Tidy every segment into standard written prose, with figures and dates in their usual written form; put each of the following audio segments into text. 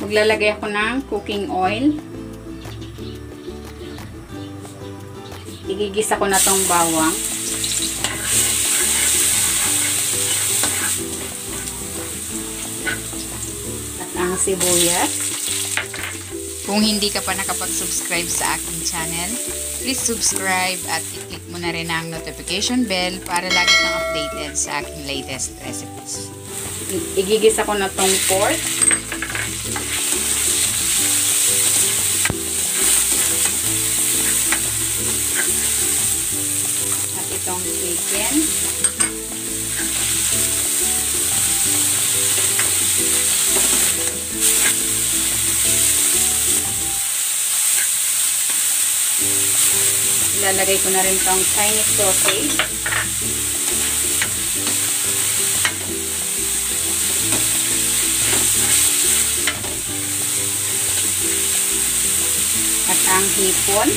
Maglalagay ako ng cooking oil. Igigisa ko na tong bawang. At ang sibuyas. Kung hindi ka pa nakapag-subscribe sa aking channel, please subscribe at i-click mo na rin ang notification bell para lagi kang updated sa aking latest recipes. Igigisa ko na tong pork. At itong chicken. Ilalagay ko na rin tong Chinese sausage. At ang hipon.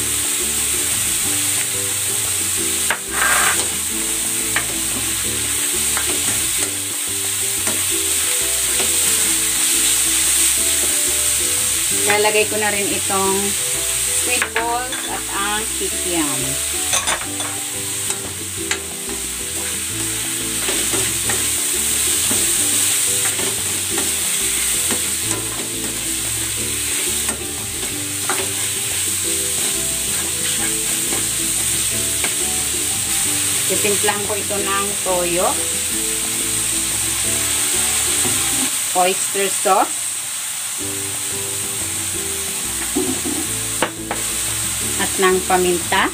Ilalagay ko na rin itong sweet balls at ang kikiam. Titimplahan ko ito ng toyo, oyster sauce, at ng paminta.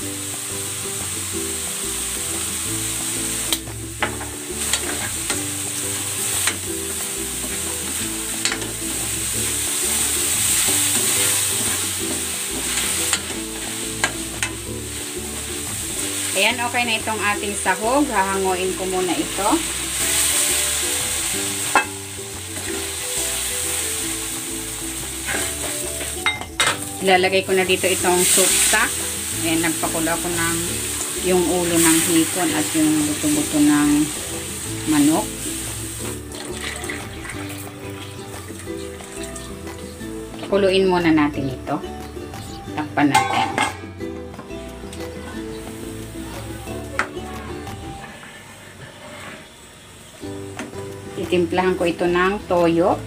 Ayan, okay na itong ating sahog. Hahanguin ko muna ito. Ilalagay ko na dito itong soup stock. Ayan, nagpakulo ako ng yung ulo ng hipon at yung buto-buto ng manok. Kuluin muna natin ito. Takpan natin. Titimplahan ko ito ng toyo.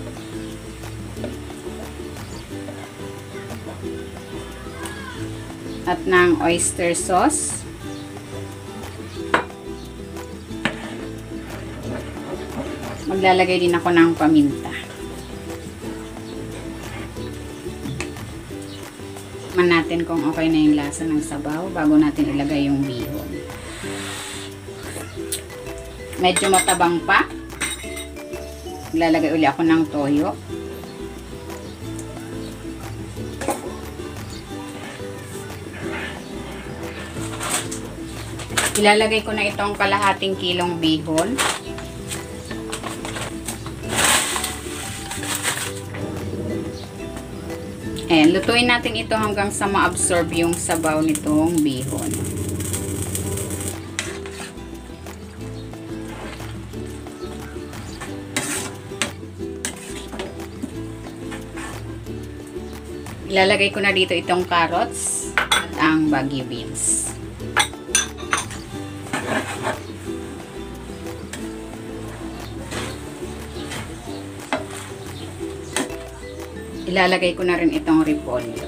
At ng oyster sauce. Maglalagay din ako ng paminta. Tikman natin kung okay na yung lasa ng sabaw bago natin ilagay yung bihon. Medyo matabang pa. Lalagay uli ako ng toyo. Ilalagay ko na itong kalahating kilong bihon. Ayan, lutuin natin ito hanggang sa ma-absorb yung sabaw nitong bihon. Ilalagay ko na dito itong carrots at ang Baguio beans. Ilalagay ko na rin itong repolyo.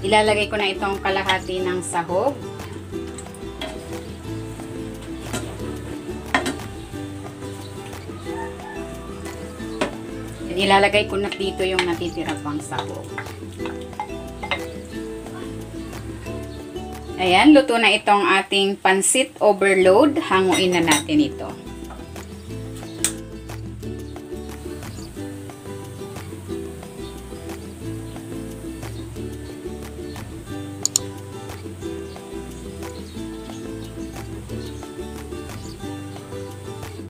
Ilalagay ko na itong kalahati ng sahog. Ilalagay ko na dito yung natitira pang sahog. Ayan, luto na itong ating pansit overload. Hanguin na natin ito.